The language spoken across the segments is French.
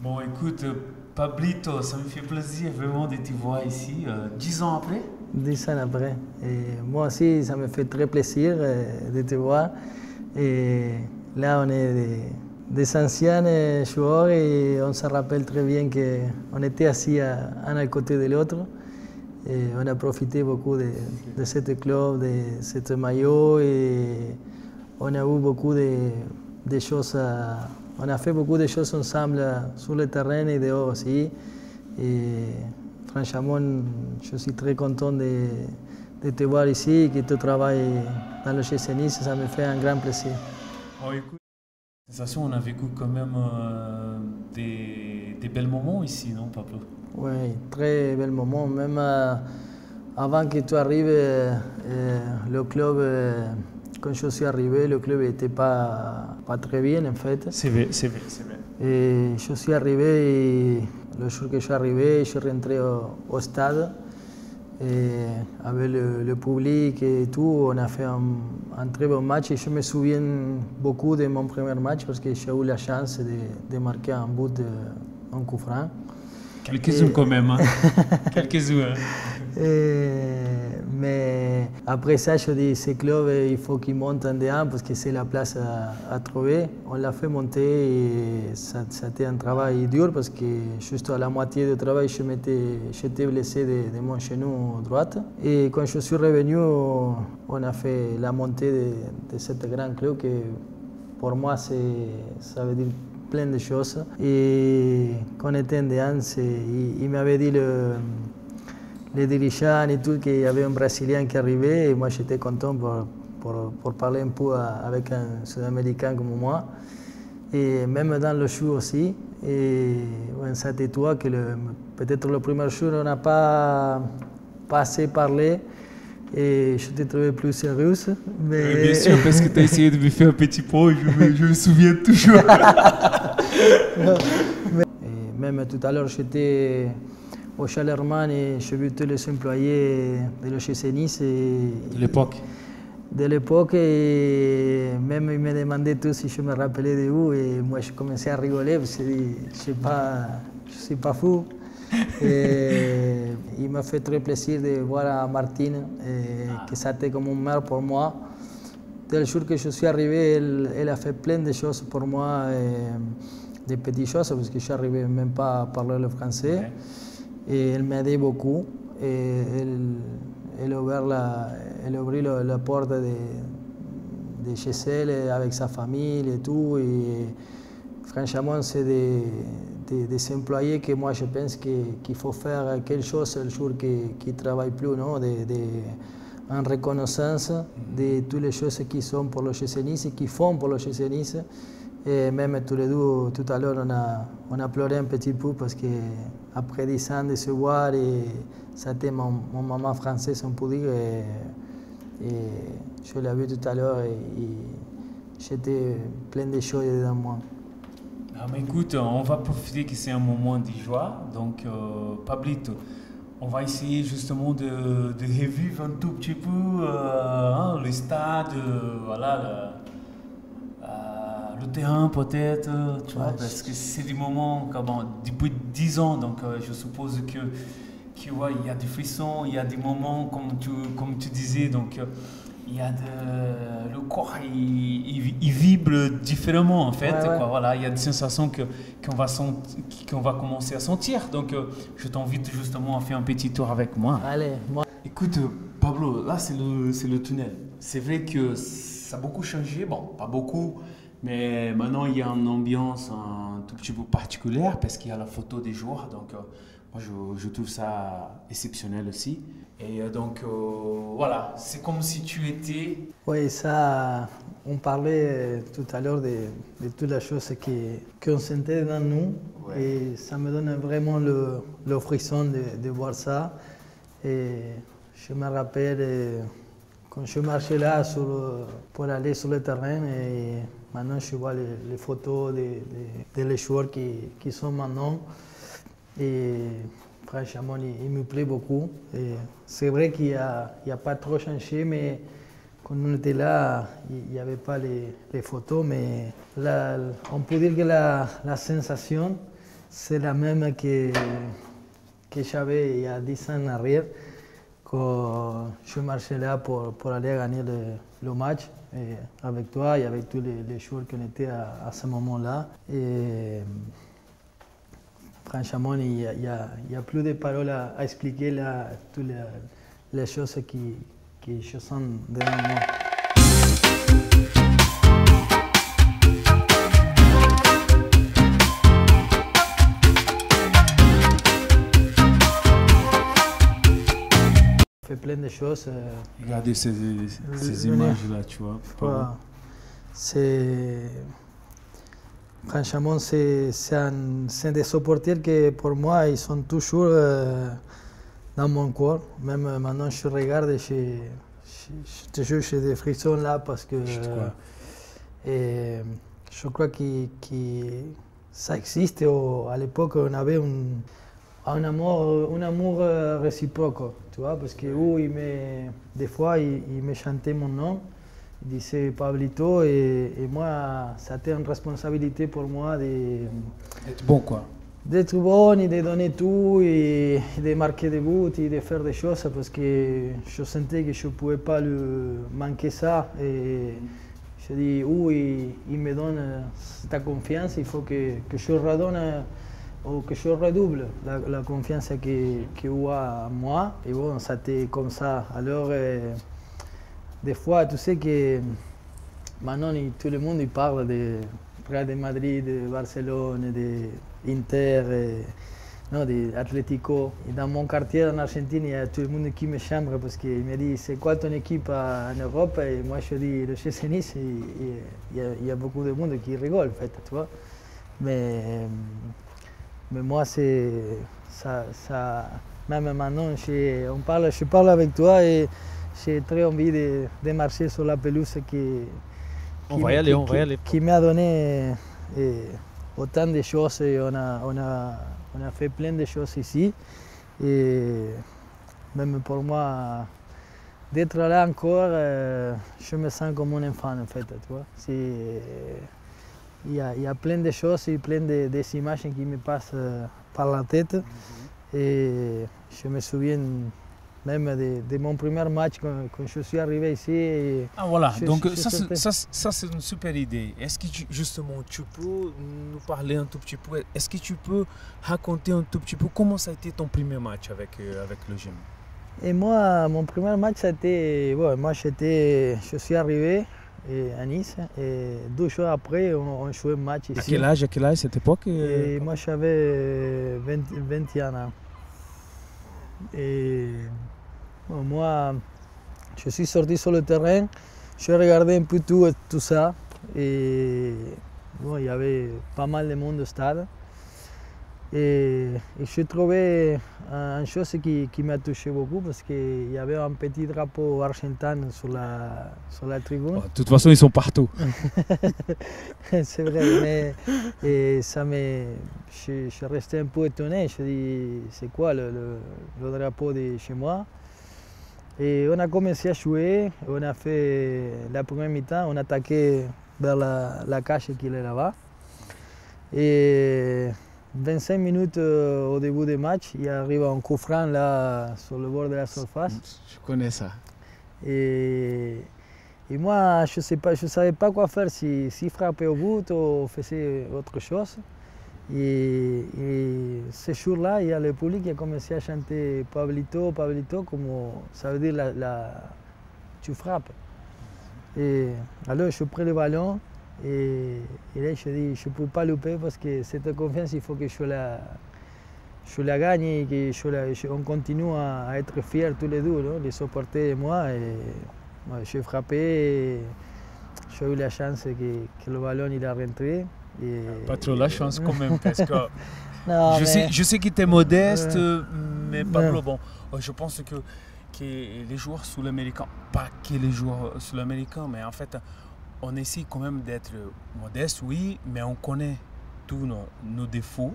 Bon, écoute, Pablito, ça me fait plaisir vraiment de te voir ici, 10 ans après. 10 ans après. Et moi aussi, ça me fait très plaisir de te voir. Et là, on est des anciens joueurs et on se rappelle très bien qu'on était assis un à côté de l'autre. Et on a profité beaucoup de ce club, de ce maillot et on a eu beaucoup de choses. On a fait beaucoup de choses ensemble sur le terrain et dehors aussi. Et franchement, je suis très content de te voir ici et que tu travailles dans le GC Nice. Ça me fait un grand plaisir. Oh, écoute, sensation, on a vécu quand même des bels moments ici, non, Pablo? Oui, très bels moments. Même avant que tu arrives, le club, quand je suis arrivé, le club n'était pas très bien en fait. C'est vrai, c'est vrai, c'est vrai. Et je suis arrivé et le jour que je suis arrivé, je suis rentré au stade et avec le public et tout, on a fait un très bon match et je me souviens beaucoup de mon premier match parce que j'ai eu la chance de marquer un but, un coup franc. Quelques-uns quand même, hein. Quelques-uns. Mais après ça, je dis, ce club, il faut qu'il monte en D1 parce que c'est la place à trouver. On l'a fait monter et ça a été un travail dur parce que juste à la moitié du travail, j'étais blessé de mon genou droite. Et quand je suis revenu, on a fait la montée de ce grand club que pour moi, ça veut dire plein de choses. Et quand on était en D1, il m'avait dit les dirigeants et tout, qu'il y avait un Brésilien qui arrivait et moi j'étais content pour parler un peu avec un Sud-Américain comme moi. Et même dans le jeu aussi. Et on s'était toi que peut-être le premier jour on n'a pas assez parlé et je t'ai trouvé plus sérieuse. Mais... Bien sûr, parce que tu as essayé de me faire un petit pot, je me souviens toujours. Et même tout à l'heure j'étais au Chalerman et j'ai vu tous les employés de l'OGC Nice. De l'époque. De l'époque, et même ils me demandaient tous si je me rappelais de vous et moi je commençais à rigoler parce que je ne suis pas fou. Et il m'a fait très plaisir de voir Martine, que ça a été comme une mère pour moi. Dès le jour que je suis arrivé, elle a fait plein de choses pour moi, des petites choses parce que je n'arrivais même pas à parler le français. Ouais. Et elle m'a aidé beaucoup. Et elle a ouvert la porte de chez elle avec sa famille et tout. Et franchement, c'est des employés que moi je pense qu'il faut faire quelque chose le jour qu'ils ne travaillent plus, non? En reconnaissance de toutes les choses qui sont pour le GC Nice et qui font pour le GC Nice. Et même tous les deux, tout à l'heure, on a pleuré un petit peu parce qu'après 10 ans de se voir, et c'était mon maman française, on peut dire, et je l'ai vu tout à l'heure et j'étais plein de choses dans moi. Ah, mais écoute, on va profiter que c'est un moment de joie. Donc, Pablito, on va essayer justement de revivre un tout petit peu le stade, voilà, le terrain peut-être, tu vois, parce que c'est des moments depuis 10 ans, donc je suppose que ouais, il y a des frissons, il y a des moments comme tu disais, donc il y a le corps, il vibre différemment en fait. Ouais, ouais. Quoi, voilà, il y a des sensations qu'on va commencer à sentir. Donc, je t'invite justement à faire un petit tour avec moi. Allez, moi. Écoute, Pablo, là c'est le tunnel. C'est vrai que ça a beaucoup changé. Bon, pas beaucoup, mais maintenant il y a une ambiance un tout petit peu particulière parce qu'il y a la photo des joueurs. Donc, moi je trouve ça exceptionnel aussi. Et donc, voilà, c'est comme si tu étais. Oui, ça, on parlait tout à l'heure de toutes les choses qu'on sentait dans nous. Ouais. Et ça me donne vraiment le frisson de voir ça. Et je me rappelle quand je marchais là pour aller sur le terrain et maintenant je vois les photos des joueurs qui sont maintenant. Et franchement, il me plaît beaucoup. C'est vrai qu'il n'y a pas trop changé, mais quand on était là, il n'y avait pas les photos. Mais on peut dire que la sensation, c'est la même que j'avais il y a 10 ans en arrière, quand je marchais là pour aller gagner le match avec toi et avec tous les joueurs qu'on était à ce moment-là. Et franchement, il y a plus de paroles à expliquer là, toutes les choses que je sens devant moi. On fait plein de choses. Regardez ces images-là, tu vois. Franchement, c'est des supporters que pour moi, ils sont toujours dans mon corps. Même maintenant, je regarde et j'ai des frissons là parce que je crois que ça existe. À l'époque, on avait un amour réciproque, tu vois, parce que des fois, il me chantait mon nom. Il disait Pablito et moi, c'était une responsabilité pour moi d'être bon, quoi. D'être bon et de donner tout et de marquer des buts et de faire des choses parce que je sentais que je ne pouvais pas lui manquer ça. Et je dis, il me donne cette confiance, il faut que je redonne ou que je redouble la confiance qu'il a en moi. Et bon, c'était comme ça. Alors, des fois, tu sais que maintenant, tout le monde il parle de Real de Madrid, de Barcelone, de Inter, de Atlético. Et dans mon quartier en Argentine, il y a tout le monde qui me chambre parce qu'il me dit c'est quoi ton équipe en Europe? Et moi, je dis le GC Nice. Il y a beaucoup de monde qui rigole, en fait, tu vois. Mais moi, c'est ça. Même maintenant, je parle avec toi et j'ai très envie de marcher sur la pelouse qui m'a donné autant de choses. Et on a fait plein de choses ici. Et même pour moi, d'être là encore, je me sens comme un enfant en fait. Tu vois? Il y a plein de choses et plein des images qui me passent par la tête. Et je me souviens même de mon premier match quand je suis arrivé ici. Ah voilà, donc ça c'est une super idée. Est-ce que justement tu peux nous parler un tout petit peu, est-ce que tu peux raconter un tout petit peu comment ça a été ton premier match avec le GEM? Et moi, mon premier match, c'était, je suis arrivé à Nice et 2 jours après, on jouait un match ici. À quel âge cette époque? Et moi, j'avais 21 ans. Et bon, moi, je suis sorti sur le terrain, je regardais un peu tout ça. Et bon, il y avait pas mal de monde au stade. Et j'ai trouvé une chose qui m'a touché beaucoup parce qu'il y avait un petit drapeau argentin sur la tribune. De toute façon, ils sont partout. C'est vrai, mais je suis resté un peu étonné. Je dis, c'est quoi le drapeau de chez moi? Et on a commencé à jouer, on a fait la première mi-temps, on a attaqué vers la cage qui est là-bas. Et 25 minutes au début du match, il arrive un coup franc là sur le bord de la surface. Je connais ça. Et, et moi, je ne savais pas quoi faire, si frapper au but ou faisait autre chose. Et ce jour-là, il y a le public qui a commencé à chanter Pablito, Pablito, comme ça veut dire tu frappes. Et alors, je prends le ballon et là, je dis, je ne peux pas louper parce que cette confiance, il faut que je la gagne et qu'on continue à être fiers tous les deux, non? Les supporters et moi. Et ouais, j'ai frappé et j'ai eu la chance que le ballon il a rentré. Pas trop la chance quand même, parce que non, je sais qu'il était modeste, mais Pablo, bon, je pense que les joueurs sud-américains, pas que les joueurs sud-américains, mais en fait, on essaie quand même d'être modeste, oui, mais on connaît tous nos défauts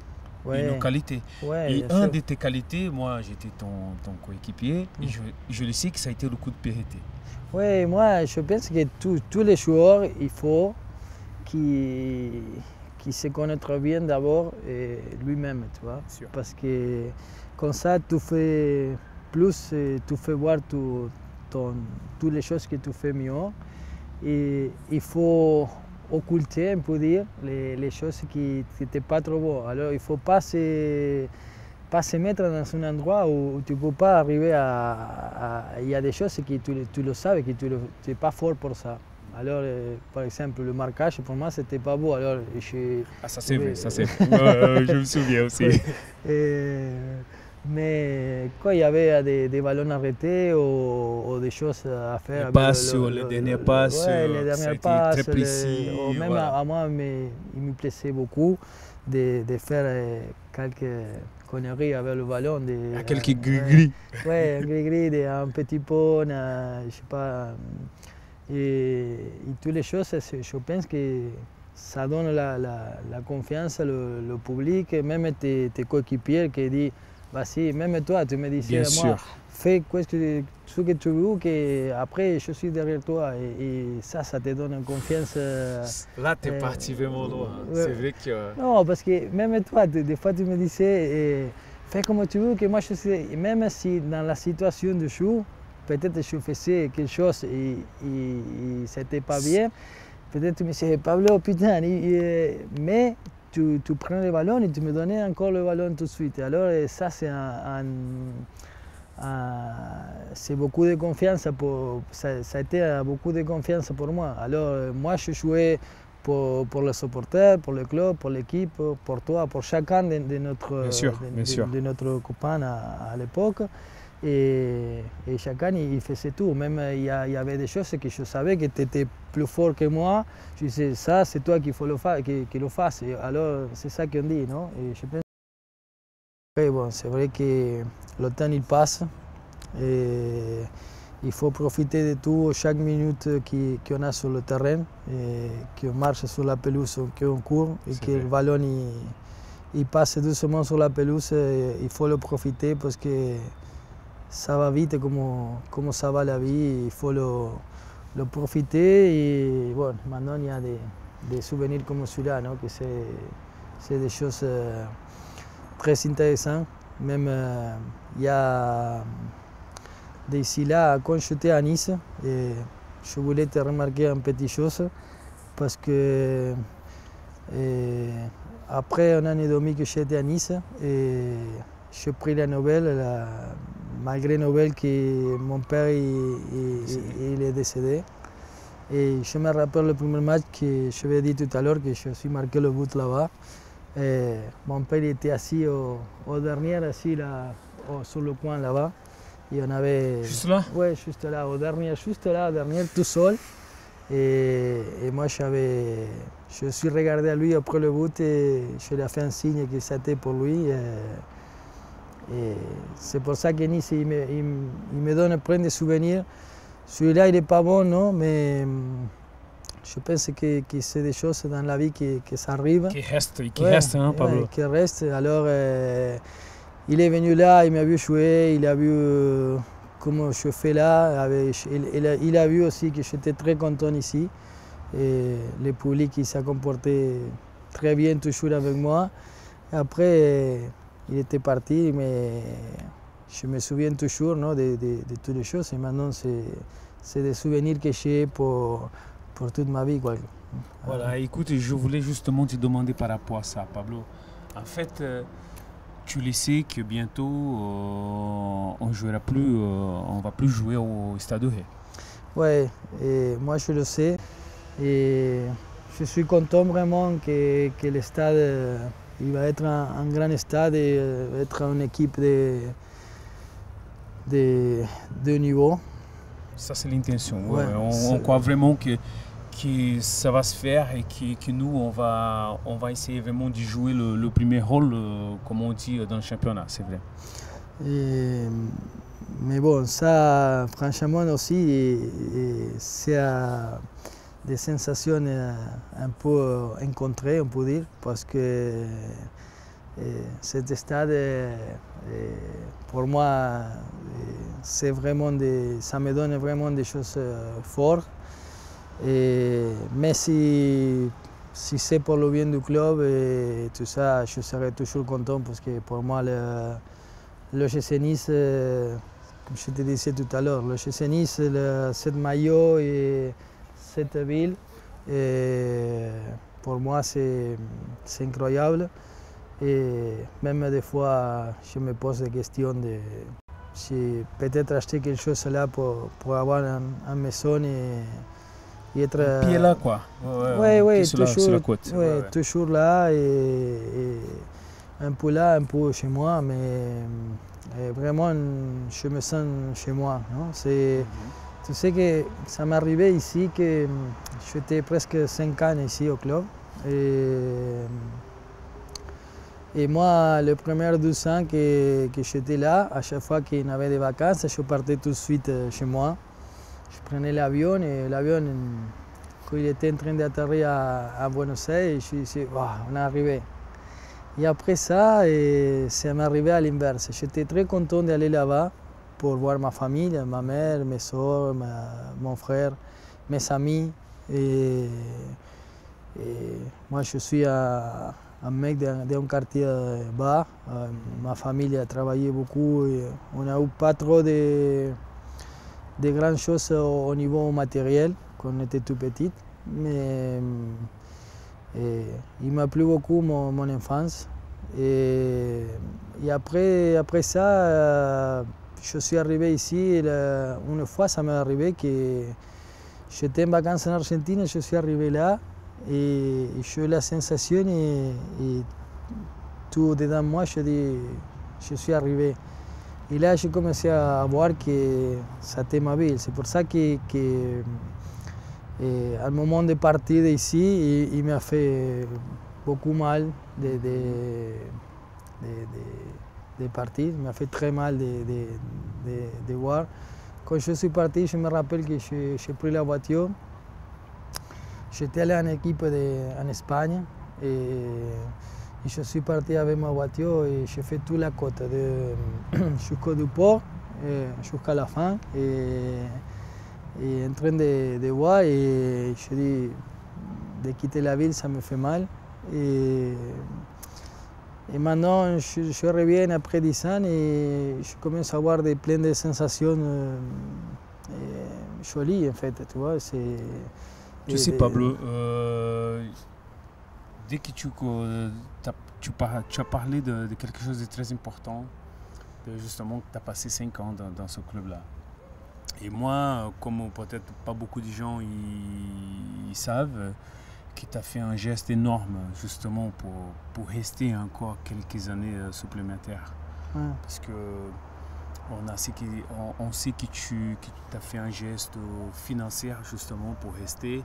et nos qualités. Ouais, et un de tes qualités, moi j'étais ton coéquipier, et je le sais que ça a été le coup de périté. Oui, moi je pense que tous les joueurs, il faut qui se connaître bien d'abord lui-même, tu vois. Parce que comme ça, tu fais plus, tu fais voir toutes les choses que tu fais mieux. Et il faut occulter, on peut dire, les choses qui n'étaient pas trop bonnes. Alors il ne faut pas se mettre dans un endroit où tu ne peux pas arriver Il y a des choses que tu le sais, que tu n'es pas fort pour ça. Alors, par exemple, le marquage, pour moi, c'était pas beau. Alors, ça c'est vrai, ça c'est vrai. Je me souviens aussi. Mais quand il y avait des ballons arrêtés ou des choses à faire... Les passes, les dernières passes, les dernières passes, très précis. Même à moi, il me plaisait beaucoup de faire quelques conneries avec le ballon. Quelques gris-gris. Oui, un gris-gris, un petit pont, je sais pas... Et toutes les choses, je pense que ça donne la confiance au public, même tes coéquipiers qui disent, vas-y, même toi, tu me disais, moi, fais ce que tu veux, qu'après je suis derrière toi. Et ça te donne une confiance. Là, tu es parti vraiment loin. C'est vrai que... Non, parce que même toi, des fois tu me disais, fais comme tu veux, que moi je sais, même si dans la situation de jeu, peut-être je faisais quelque chose et c'était pas bien. Peut-être tu me disais, Pablo, putain, mais tu prends le ballon et tu me donnais encore le ballon tout de suite. Alors ça, c'est beaucoup de confiance. Ça a été beaucoup de confiance pour moi. Alors moi, je jouais pour les supporters, pour le club, pour l'équipe, pour toi, pour chacun de notre copain à l'époque. Et chacun il faisait tout. Même il y avait des choses que je savais que tu étais plus fort que moi. Je disais, ça c'est toi qu'il faut le fasse. Alors c'est ça qu'on dit, non? Et je pense que bon, c'est vrai que le temps il passe et il faut profiter de tout, chaque minute qu'on a sur le terrain, qu'on marche sur la pelouse, qu'on court et que le ballon il passe doucement sur la pelouse. Il faut le profiter parce que ça va vite comme ça va la vie, il faut le profiter. Et bon, maintenant il y a des souvenirs comme celui-là, non? Que c'est des choses très intéressantes. Même il y a d'ici là, quand j'étais à Nice, et je voulais te remarquer une petite chose, parce que après un an et demi que j'étais à Nice, j'ai pris la nouvelle, malgré la nouvelle que mon père il est décédé. Et je me rappelle le premier match que je vous ai dit tout à l'heure, que je suis marqué le but là-bas. Mon père était assis au dernier, assis là, sur le coin là-bas. Et on avait... Juste là? Oui, juste là, au dernier, tout seul. Et moi, je suis regardé à lui après le but et je lui ai fait un signe que c'était pour lui. Et c'est pour ça que Nice, il me donne plein de souvenirs. Celui-là, il n'est pas bon, non, mais je pense que c'est des choses dans la vie qui s'arrivent. Qui restent, hein, Pablo? Qui restent. Alors, il est venu là, il m'a vu jouer, il a vu comment je fais là. Il a vu aussi que j'étais très content ici. Et le public s'est comporté très bien toujours avec moi. Et après, il était parti, mais je me souviens toujours, non, de toutes les choses. Et maintenant, c'est des souvenirs que j'ai pour toute ma vie, quoi. Voilà, écoute, je voulais justement te demander par rapport à ça, Pablo. En fait, tu le sais que bientôt, on jouera plus, on va plus jouer au Stade de Ré. Ouais, et moi je le sais. Et je suis content vraiment que le stade il va être un grand stade et être une équipe de niveau. Ça, c'est l'intention. Ouais, on croit vraiment que ça va se faire et que nous, on va essayer vraiment de jouer le premier rôle, comme on dit, dans le championnat, c'est vrai. Mais bon, ça, franchement aussi, c'est des sensations un peu rencontrées, on peut dire, parce que cet stade, pour moi, c'est vraiment ça me donne vraiment des choses fortes. Mais si c'est pour le bien du club et tout ça, je serai toujours content parce que pour moi, le GC Nice, comme je te disais tout à l'heure, le GC Nice, cette maillot et cette ville, et pour moi, c'est incroyable. Et même des fois, je me pose des questions de si peut-être acheter quelque chose là pour avoir une maison et être. Un pied là, quoi. Ouais, sur la côte. Ouais, toujours là et un peu là, un peu chez moi, mais vraiment, je me sens chez moi. Non? Tu sais que ça m'est arrivé ici que j'étais presque 5 ans ici au club. Et moi, les premiers 12 ans que j'étais là, à chaque fois qu'il y avait des vacances, je partais tout de suite chez moi. Je prenais l'avion et l'avion, quand il était en train d'atterrir à Buenos Aires, je disais, wow, on est arrivé. Et après ça, ça m'est arrivé à l'inverse. J'étais très content d'aller là-bas pour voir ma famille, ma mère, mes soeurs, mon frère, mes amis. Et moi, je suis un mec d'un quartier bas. Ma famille a travaillé beaucoup. Et on n'a eu pas trop de grandes choses au niveau matériel quand on était tout petit. Mais il m'a plu beaucoup mon enfance. Et après ça, je suis arrivé ici. Une fois, ça m'est arrivé que j'étais en vacances en Argentine, je suis arrivé là et j'ai eu la sensation et tout dedans moi, je dis, je suis arrivé. Et là, j'ai commencé à voir que c'était ma ville. C'est pour ça que au moment de partir d'ici, il m'a fait beaucoup mal de partir. Il m'a fait très mal de voir. Quand je suis parti, je me rappelle que j'ai pris la voiture. J'étais allé en équipe en Espagne et je suis parti avec ma voiture et j'ai fait toute la côte jusqu'au port, jusqu'à la fin. Et en train de voir, et je dis de quitter la ville, ça me fait mal. Et maintenant, je reviens après 10 ans et je commence à avoir plein de sensations jolies, en fait, tu vois. Tu sais, Pablo, dès que tu as parlé de quelque chose de très important, justement que tu as passé 5 ans dans ce club-là. Et moi, comme peut-être pas beaucoup de gens ils savent, que tu as fait un geste énorme justement pour rester encore quelques années supplémentaires. Ouais. Parce que on sait que tu as fait un geste financier justement pour rester.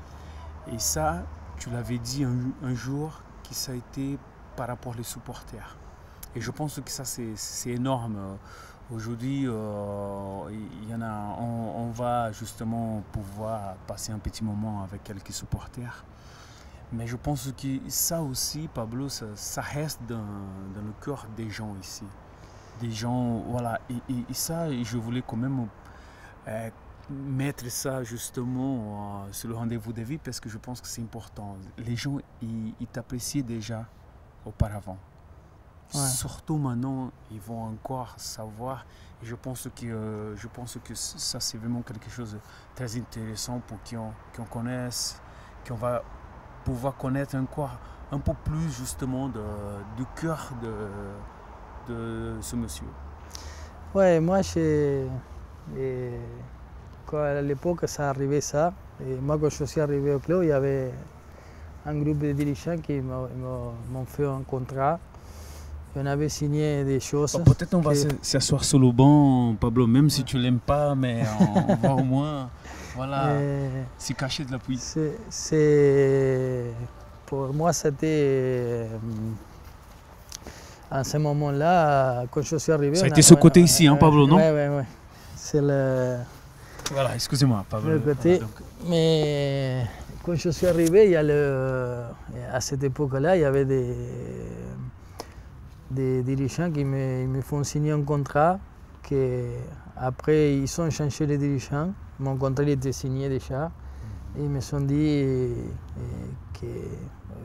Et ça, tu l'avais dit un jour que ça a été par rapport aux supporters. Et je pense que ça, c'est énorme. Aujourd'hui, il y en a, on va justement pouvoir passer un petit moment avec quelques supporters. Mais je pense que ça aussi, Pablo, ça reste dans le cœur des gens ici. Des gens, voilà. Et ça, je voulais quand même mettre ça justement sur le rendez-vous de vie parce que je pense que c'est important. Les gens, ils t'appréciaient déjà auparavant. Surtout maintenant, ils vont encore savoir. Et je pense que ça, c'est vraiment quelque chose de très intéressant pour qu'on connaisse, qu'on va pouvoir connaître encore un peu plus justement du cœur de ce monsieur. Ouais, moi, quand à l'époque ça arrivait ça, et moi quand je suis arrivé au club, il y avait un groupe de dirigeants qui m'ont fait un contrat. On avait signé des choses. Peut-être on va s'asseoir sur le banc, Pablo, même si tu l'aimes pas, mais on va au moins s'y cacher de la pluie. Pour moi, c'était à ce moment-là, quand je suis arrivé. Ça a été ce côté ici, Pablo, non? Oui. C'est le. Voilà, excusez-moi, Pablo. Le côté. Mais quand je suis arrivé, il y a à cette époque-là, il y avait des dirigeants qui me font signer un contrat. Après, ils ont changé les dirigeants. Mon contrat était signé déjà. Ils me sont dit que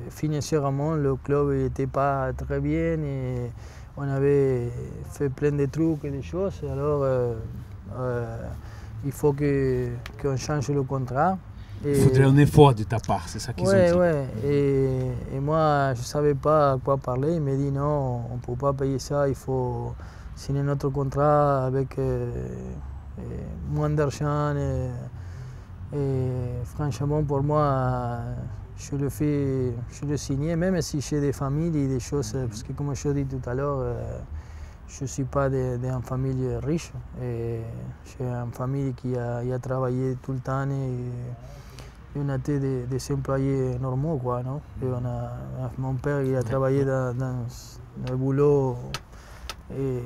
financièrement, le club n'était pas très bien et on avait fait plein de trucs et des choses. Alors, il faut qu'on change le contrat. Il faudrait un effort de ta part, c'est ça qu'ils ont dit. Oui, et moi, je ne savais pas à quoi parler. Il m'a dit non, on ne peut pas payer ça, il faut signer notre contrat avec moins d'argent. Et franchement, pour moi, je le signais, même si j'ai des familles et des choses, parce que comme je l'ai dit tout à l'heure, je ne suis pas d'une famille riche. J'ai une famille qui a travaillé tout le temps et on a été des employés normaux, quoi, non? Mon père, il a travaillé dans le boulot et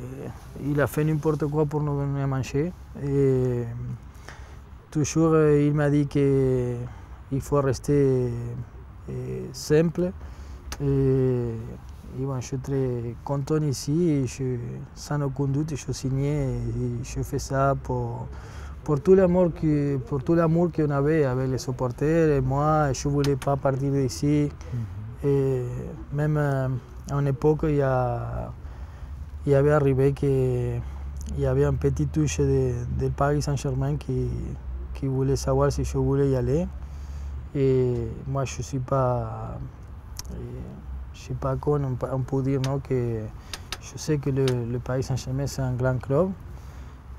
il a fait n'importe quoi pour nous donner à manger. Et toujours, il m'a dit qu'il faut rester simple. Et bon, je suis très content ici. Sans aucun doute, je signais et je fais ça pour tout l'amour qu'on avait avec les supporters. Et moi, je ne voulais pas partir d'ici. Et même à une époque, il y avait arrivé qu'il y avait un petit touche de Paris Saint-Germain qui voulait savoir si je voulais y aller. Et moi, je ne suis pas con, on peut dire non, que je sais que le Paris Saint-Germain, c'est un grand club.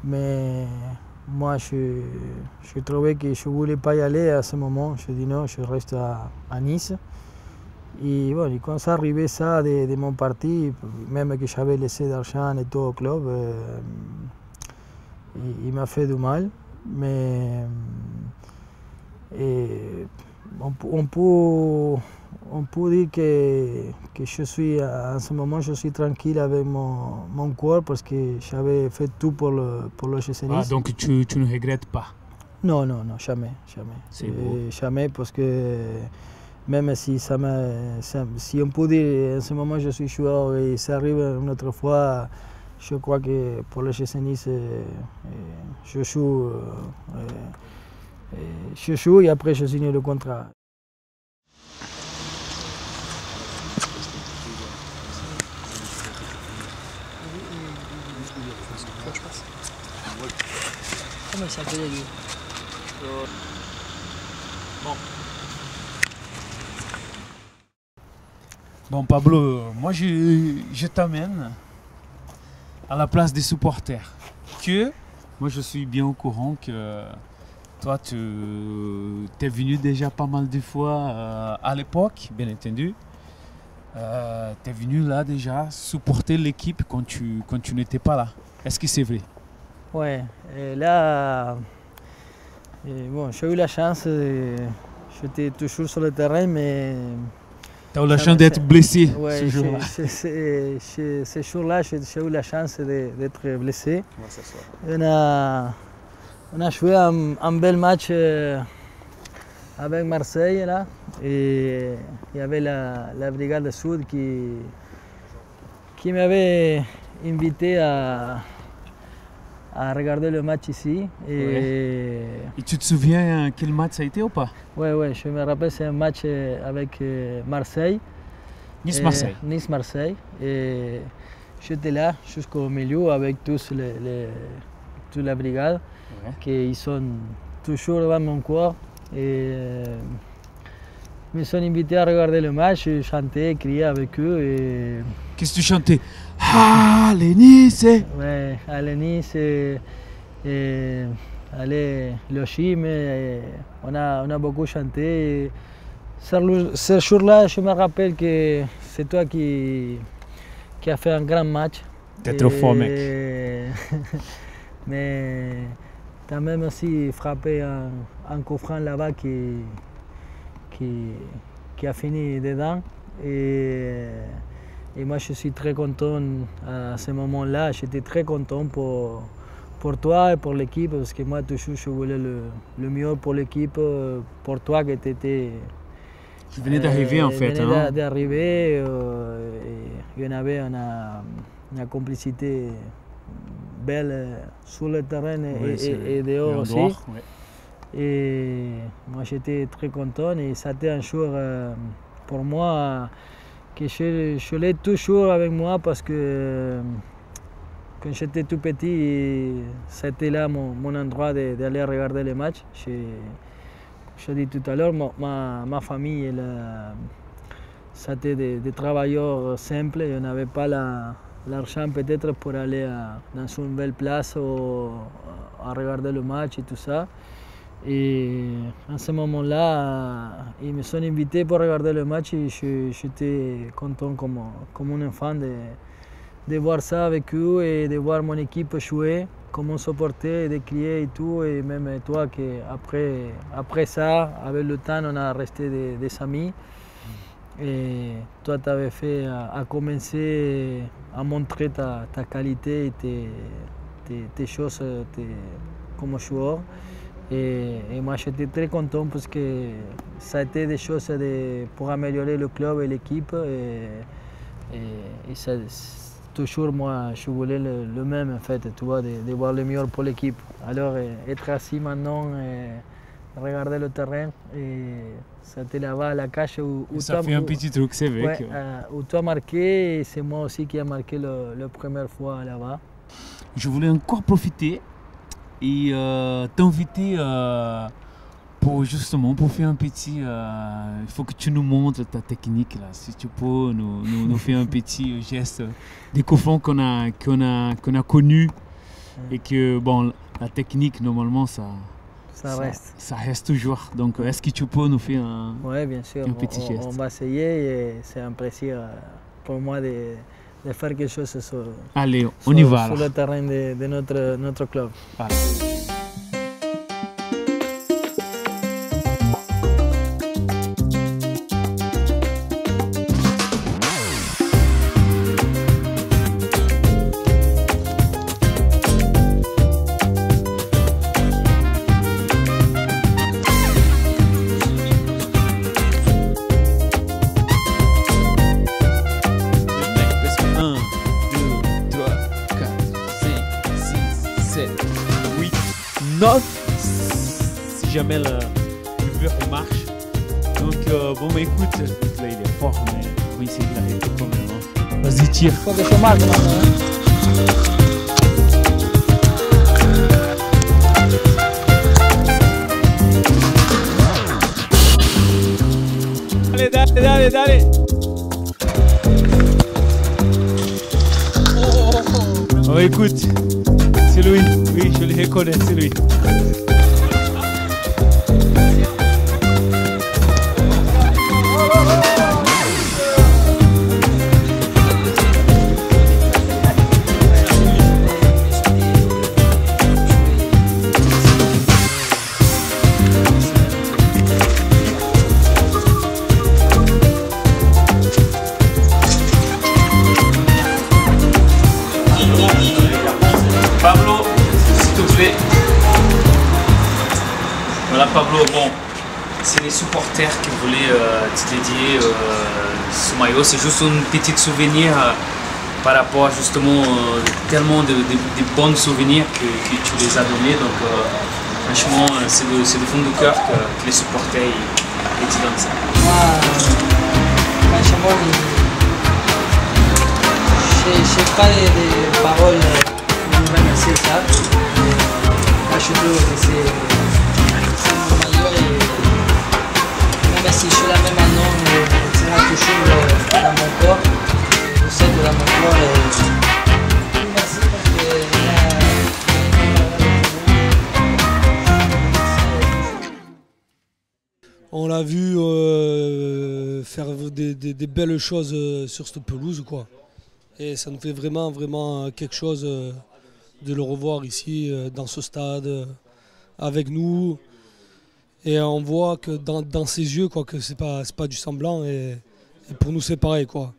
Mais moi, je trouvais que je ne voulais pas y aller à ce moment. Je dis non, je reste à Nice. Et bon, quand ça arrivait ça de mon parti, même que j'avais laissé d'argent et tout au club, il m'a fait du mal. Mais on peut dire que je suis, en ce moment, je suis tranquille avec mon corps parce que j'avais fait tout pour le GC Nice. Ah, donc tu ne regrettes pas? Non, jamais. C'est beau. Jamais, parce que même si on peut dire en ce moment je suis joueur et ça arrive une autre fois, je crois que pour le GC Nice, je joue et après je signe le contrat. Comment il s'appelait lui? Bon, Pablo, moi je t'amène à la place des supporters. Moi je suis bien au courant que toi tu es venu déjà pas mal de fois à l'époque, bien entendu. Tu es venu là déjà supporter l'équipe quand tu n'étais pas là. Est-ce que c'est vrai? Ouais, et là, bon, j'ai eu la chance, j'étais toujours sur le terrain, mais... Tu as eu la chance d'être blessé ce jour-là. Ce jour-là, j'ai eu la chance d'être blessé. On a joué un bel match avec Marseille, là, et il y avait la Brigade Sud qui m'avait invité à regarder le match ici. Et tu te souviens quel match ça a été ou pas? Oui, je me rappelle, c'est un match avec Marseille. Nice-Marseille. Nice-Marseille. Et j'étais là jusqu'au milieu avec toute la brigade, qui sont toujours devant mon corps. Et ils me sont invités à regarder le match, et chanter, crier avec eux. Et... Qu'est-ce que tu chantais? Allez Nice! Ouais, allez Nice, et allez Lochim, on a beaucoup chanté. Et ce jour-là, je me rappelle que c'est toi qui a fait un grand match. T'es trop fort, mec. Mais tu as même aussi frappé un coup franc là-bas qui a fini dedans. Et moi, je suis très content à ce moment-là. J'étais très content pour toi et pour l'équipe, parce que moi, toujours, je voulais le mieux pour l'équipe, pour toi qui étais... Tu venais d'arriver en fait. Je venais d'arriver, et il y en avait une complicité belle sur le terrain et dehors aussi. Et moi j'étais très content, et c'était un jour pour moi que je l'ai toujours avec moi, parce que quand j'étais tout petit, c'était là mon endroit d'aller regarder les matchs. Je l'ai dit tout à l'heure, ma famille, c'était des travailleurs simples. On n'avait pas l'argent peut-être pour aller dans une belle place à regarder le match et tout ça. Et à ce moment-là, ils me sont invités pour regarder le match, et j'étais content comme un enfant de voir ça avec eux, et de voir mon équipe jouer, comment se porter, de crier et tout. Et même toi, après ça, avec le temps, on a resté des amis. Et toi, tu avais fait à commencer à montrer ta qualité et tes choses comme joueur. Et moi, j'étais très content, parce que ça a été des choses pour améliorer le club et l'équipe. Et ça, toujours, moi, je voulais le même, en fait, tu vois, de voir le meilleur pour l'équipe. Alors, être assis maintenant, regarder le terrain, et c'était là-bas à la cage où ça fait un petit truc, c'est vrai. Ouais, où tu as marqué, et c'est moi aussi qui ai marqué la première fois là-bas. Je voulais encore profiter et t'inviter pour faire un petit... il faut que tu nous montres ta technique là. Si tu peux nous faire un petit geste des coups francs qu'on a connus, et que bon, la technique normalement ça reste toujours. Donc est-ce que tu peux nous faire un petit geste? On va essayer, et c'est un plaisir pour moi de faire quelque chose Allez, on y va sur le terrain de notre club. Voilà. Si jamais le mur marche. Donc bon, mais écoute, là il est fort, mais on va essayer de l'arrêter quand même. Hein. Vas-y, tire. Faut que je marque maintenant. Dale. Oh, écoute, c'est lui. Oui, je le reconnais, c'est lui. Pablo, s'il te plaît. Voilà Pablo, bon, c'est les supporters qui voulaient te dédier ce maillot. C'est juste un petit souvenir par rapport justement tellement de bons souvenirs que tu les as donnés. Donc franchement, c'est du fond du cœur que les supporters ils te donnent ça. Moi, franchement, n'ai pas des paroles pour remercier ça. Moi, je trouve que c'est mon maillot et même si je suis là même un an, il sera toujours dans mon corps. Je sais que dans mon corps. Merci parce que on l'a vu faire des belles choses sur cette pelouse, quoi. Et ça nous fait vraiment quelque chose de le revoir ici, dans ce stade, avec nous. Et on voit que dans ses yeux, quoi, que c'est pas du semblant. Et pour nous, c'est pareil, quoi.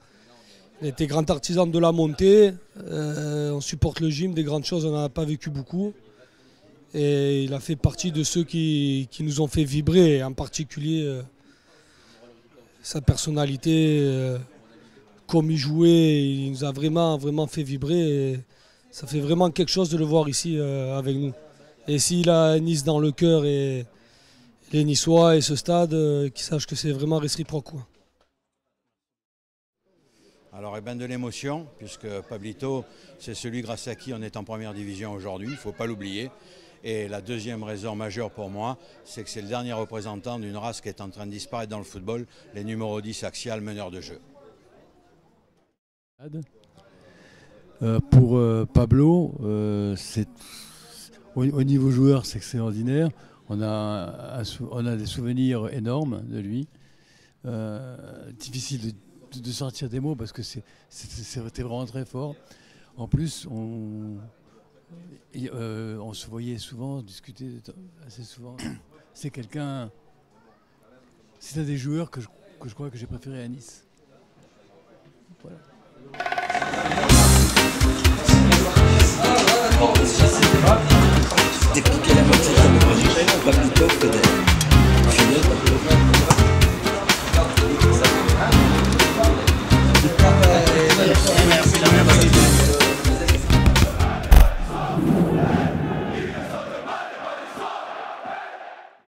On était grands artisans de la montée, on supporte le gym, des grandes choses, on n'en a pas vécu beaucoup. Et il a fait partie de ceux qui nous ont fait vibrer, en particulier sa personnalité, comme il jouait, il nous a vraiment fait vibrer. Et ça fait vraiment quelque chose de le voir ici avec nous. Et s'il a Nice dans le cœur et les Niçois et ce stade, qu'ils sachent que c'est vraiment réciproque, quoi. Alors, de l'émotion, puisque Pablito, c'est celui grâce à qui on est en première division aujourd'hui, il ne faut pas l'oublier. Et la deuxième raison majeure pour moi, c'est que c'est le dernier représentant d'une race qui est en train de disparaître dans le football, les numéros 10 axial, meneurs de jeu. Pour Pablo, au niveau joueur, c'est extraordinaire. On a des souvenirs énormes de lui. Difficile de sortir des mots parce que c'était vraiment très fort. En plus, on se voyait souvent, discuter assez souvent. C'est un des joueurs que je crois que j'ai préféré à Nice. Voilà.